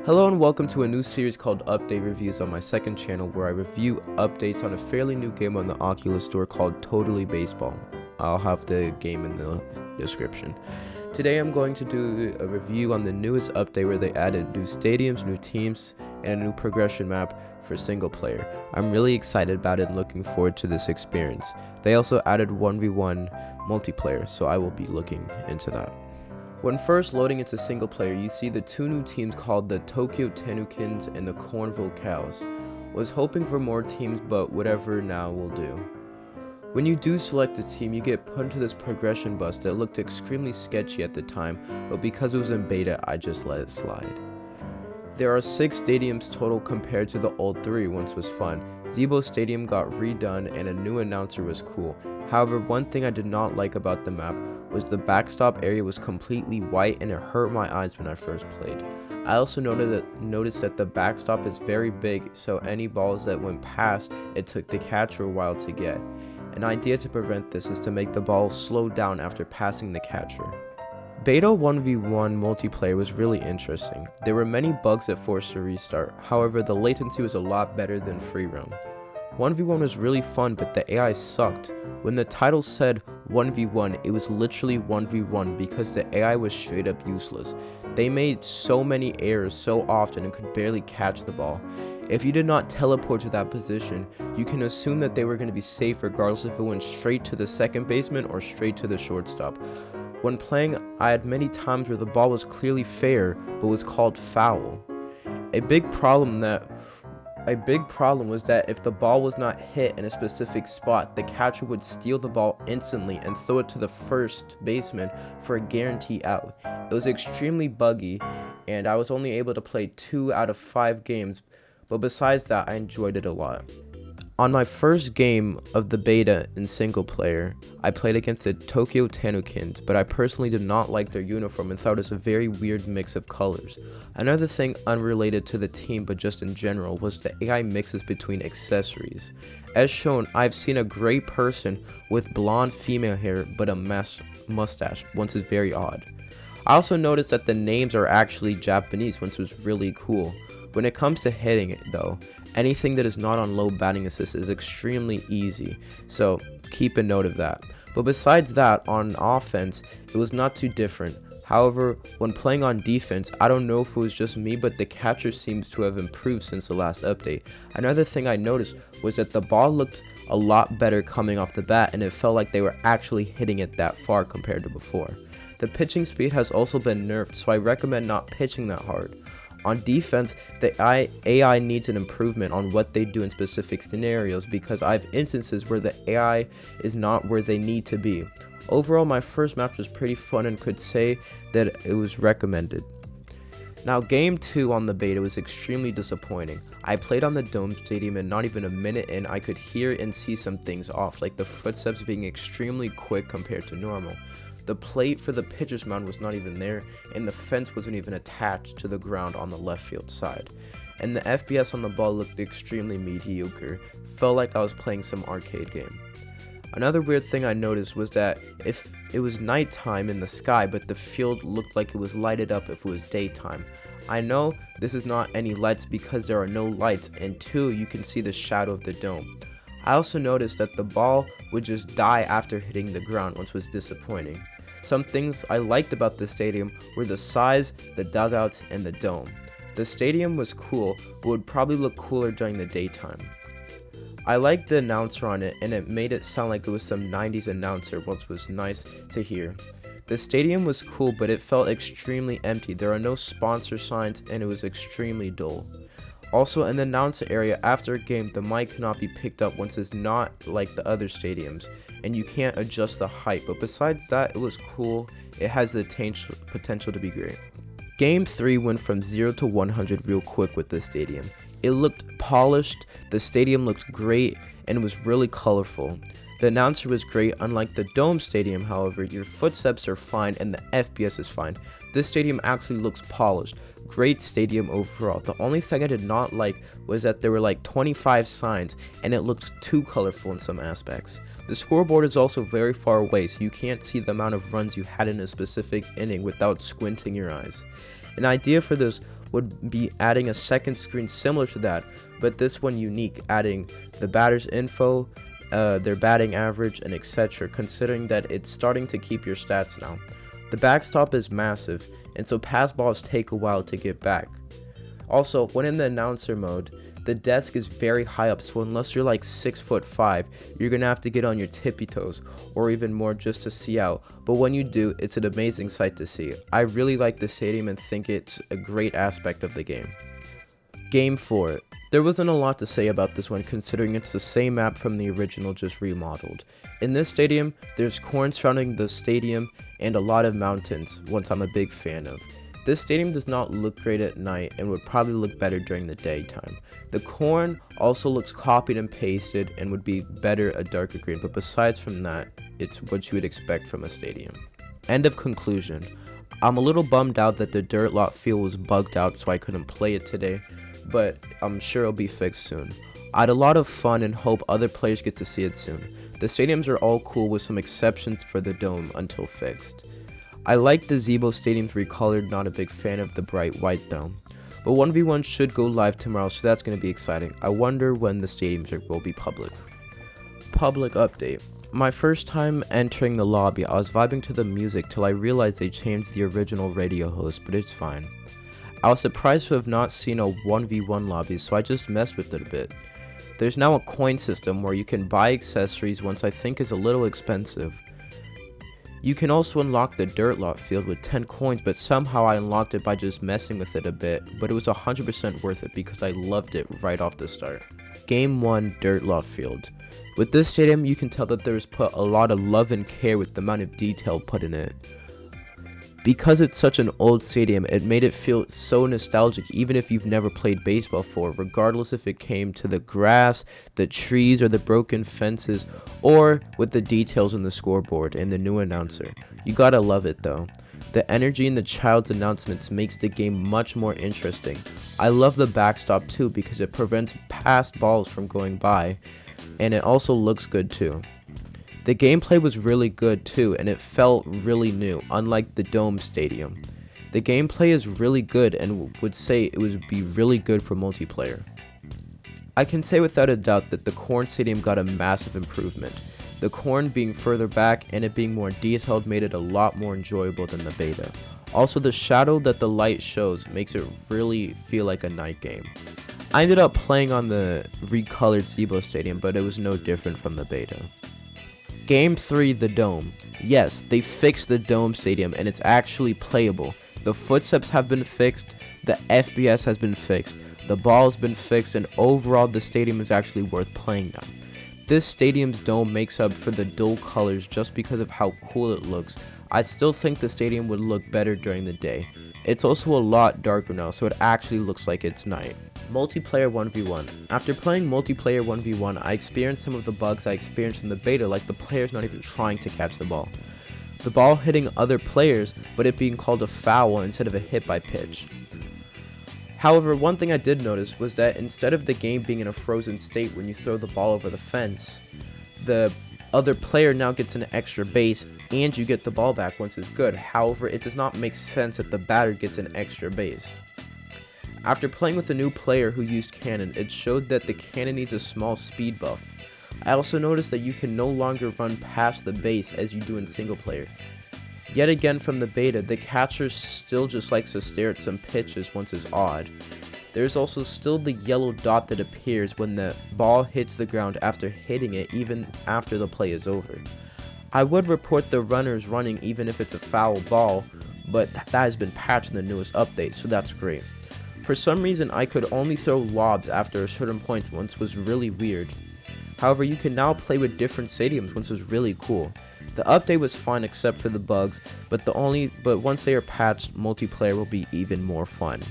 Hello and welcome to a new series called Update Reviews on my second channel where I review updates on a fairly new game on the Oculus Store called Totally Baseball. I'll have the game in the description. Today I'm going to do a review on the newest update where they added new stadiums, new teams, and a new progression map for single player. I'm really excited about it and looking forward to this experience. They also added 1v1 multiplayer, so I will be looking into that. When first loading into single player, you see the two new teams called the Tokyo Tenukins and the Cornville Cows. Was hoping for more teams, but whatever now will do. When you do select a team, you get put into this progression bus that looked extremely sketchy at the time, but because it was in beta, I just let it slide. There are 6 stadiums total compared to the old 3, once was fun. Zebo Stadium got redone and a new announcer was cool. However, one thing I did not like about the map was the backstop area was completely white and it hurt my eyes when I first played. I also noticed that the backstop is very big, so any balls that went past it took the catcher a while to get. An idea to prevent this is to make the ball slow down after passing the catcher. Beta 1v1 multiplayer was really interesting. There were many bugs that forced a restart, however the latency was a lot better than free roam. 1v1 was really fun, but the AI sucked. When the title said 1v1, it was literally 1v1 because the AI was straight up useless. They made so many errors so often and could barely catch the ball. If you did not teleport to that position, you can assume that they were going to be safe regardless if it went straight to the second baseman or straight to the shortstop. When playing, I had many times where the ball was clearly fair but was called foul. A big problem was that if the ball was not hit in a specific spot, the catcher would steal the ball instantly and throw it to the first baseman for a guarantee out. It was extremely buggy, and I was only able to play 2 out of 5 games, but besides that, I enjoyed it a lot. On my first game of the beta in single player, I played against the Tokyo Tenukins, but I personally did not like their uniform and thought it was a very weird mix of colors. Another thing unrelated to the team but just in general was the AI mixes between accessories. As shown, I've seen a gray person with blonde female hair but a mustache, once is very odd. I also noticed that the names are actually Japanese, once was really cool. When it comes to hitting it though, anything that is not on low batting assist is extremely easy, so keep a note of that. But besides that, on offense, it was not too different. However, when playing on defense, I don't know if it was just me, but the catcher seems to have improved since the last update. Another thing I noticed was that the ball looked a lot better coming off the bat, and it felt like they were actually hitting it that far compared to before. The pitching speed has also been nerfed, so I recommend not pitching that hard. On defense, the AI needs an improvement on what they do in specific scenarios because I have instances where the AI is not where they need to be. Overall, my first match was pretty fun and could say that it was recommended. Now, game 2 on the beta was extremely disappointing. I played on the Dome Stadium and not even a minute in, I could hear and see some things off, like the footsteps being extremely quick compared to normal. The plate for the pitcher's mound was not even there, and the fence wasn't even attached to the ground on the left field side. And the FPS on the ball looked extremely mediocre. Felt like I was playing some arcade game. Another weird thing I noticed was that if it was nighttime in the sky, but the field looked like it was lighted up if it was daytime. I know this is not any lights because there are no lights, and 2, you can see the shadow of the dome. I also noticed that the ball would just die after hitting the ground, which was disappointing. Some things I liked about the stadium were the size, the dugouts, and the dome. The stadium was cool, but would probably look cooler during the daytime. I liked the announcer on it, and it made it sound like it was some 90s announcer, which was nice to hear. The stadium was cool, but it felt extremely empty. There are no sponsor signs, and it was extremely dull. Also, in the announcer area, after a game, the mic cannot be picked up once it's not like the other stadiums, and you can't adjust the height, but besides that, it was cool. It has the potential to be great. Game 3 went from 0 to 100 real quick with this stadium. It looked polished, the stadium looked great, and it was really colorful. The announcer was great. Unlike the Dome Stadium, however, your footsteps are fine and the FPS is fine. This stadium actually looks polished. Great stadium overall. The only thing I did not like was that there were like 25 signs and it looked too colorful in some aspects. The scoreboard is also very far away, so you can't see the amount of runs you had in a specific inning without squinting your eyes. An idea for this would be adding a second screen similar to that, but this one unique, adding the batter's info, their batting average, and etc., considering that it's starting to keep your stats now. The backstop is massive, and so pass balls take a while to get back. Also, when in the announcer mode, the desk is very high up, so unless you're like 6'5", you're gonna have to get on your tippy toes, or even more just to see out, but when you do, it's an amazing sight to see. I really like the stadium and think it's a great aspect of the game. Game 4. There wasn't a lot to say about this one considering it's the same map from the original, just remodeled. In this stadium, there's corn surrounding the stadium and a lot of mountains, ones I'm a big fan of. This stadium does not look great at night and would probably look better during the daytime. The corn also looks copied and pasted and would be better a darker green, but besides from that, it's what you would expect from a stadium. End of conclusion. I'm a little bummed out that the dirt lot field was bugged out so I couldn't play it today, but I'm sure it'll be fixed soon. I had a lot of fun and hope other players get to see it soon. The stadiums are all cool with some exceptions for the dome until fixed. I like the Zebo stadiums recolored, not a big fan of the bright white though. But 1v1 should go live tomorrow, so that's going to be exciting. I wonder when the stadiums will be public. Public update. My first time entering the lobby, I was vibing to the music till I realized they changed the original radio host, but it's fine. I was surprised to have not seen a 1v1 lobby, so I just messed with it a bit. There's now a coin system where you can buy accessories, once I think is a little expensive. You can also unlock the dirt lot field with 10 coins, but somehow I unlocked it by just messing with it a bit, but it was 100% worth it because I loved it right off the start. Game 1 dirt lot field. With this stadium, you can tell that there's put a lot of love and care with the amount of detail put in it. Because it's such an old stadium, it made it feel so nostalgic even if you've never played baseball before, regardless if it came to the grass, the trees, or the broken fences, or with the details in the scoreboard and the new announcer. You gotta love it though. The energy in the child's announcements makes the game much more interesting. I love the backstop too because it prevents passed balls from going by, and it also looks good too. The gameplay was really good too, and it felt really new, unlike the Dome Stadium. The gameplay is really good and would say it would be really good for multiplayer. I can say without a doubt that the Corn Stadium got a massive improvement. The corn being further back and it being more detailed made it a lot more enjoyable than the beta. Also, the shadow that the light shows makes it really feel like a night game. I ended up playing on the recolored Zebo Stadium, but it was no different from the beta. Game 3, the Dome. Yes, they fixed the Dome Stadium and it's actually playable. The footsteps have been fixed, the FPS has been fixed, the ball's been fixed, and overall the stadium is actually worth playing now. This stadium's dome makes up for the dull colors just because of how cool it looks. I still think the stadium would look better during the day. It's also a lot darker now, so it actually looks like it's night. Multiplayer 1v1. After playing multiplayer 1v1, I experienced some of the bugs I experienced in the beta, like the players not even trying to catch the ball. The ball hitting other players, but it being called a foul instead of a hit by pitch. However, one thing I did notice was that instead of the game being in a frozen state when you throw the ball over the fence, the other player now gets an extra base and you get the ball back once it's good. However, it does not make sense that the batter gets an extra base. After playing with a new player who used cannon, it showed that the cannon needs a small speed buff. I also noticed that you can no longer run past the base as you do in single player. Yet again from the beta, the catcher still just likes to stare at some pitches once it's odd. There's also still the yellow dot that appears when the ball hits the ground after hitting it, even after the play is over. I would report the runners running even if it's a foul ball, but that has been patched in the newest update, so that's great. For some reason, I could only throw lobs after a certain point once, was really weird. However, you can now play with different stadiums, which was really cool. The update was fine except for the bugs, but once they are patched, multiplayer will be even more fun.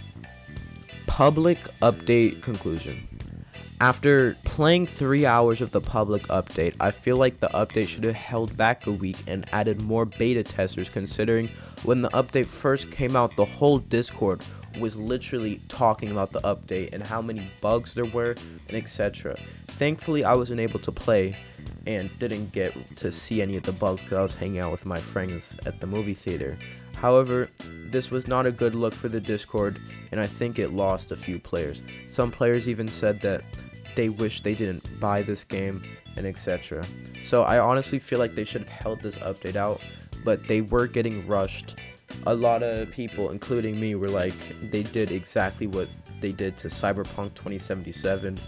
Public update conclusion. After playing 3 hours of the public update, I feel like the update should have held back a week and added more beta testers, considering when the update first came out, the whole Discord was literally talking about the update and how many bugs there were and etc. Thankfully, I wasn't able to play and didn't get to see any of the bugs because I was hanging out with my friends at the movie theater. However, this was not a good look for the Discord, and I think it lost a few players. Some players even said that they wish they didn't buy this game, and etc. So I honestly feel like they should have held this update out, but they were getting rushed. A lot of people, including me, were like, they did exactly what they did to Cyberpunk 2077.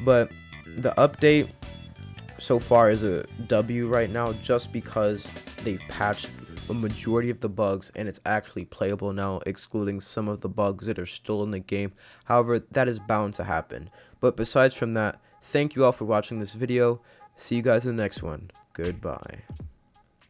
But the update so far is a W right now, just because they've patched a majority of the bugs and it's actually playable now, excluding some of the bugs that are still in the game. However, that is bound to happen. But besides from that, thank you all for watching this video. See you guys in the next one. Goodbye.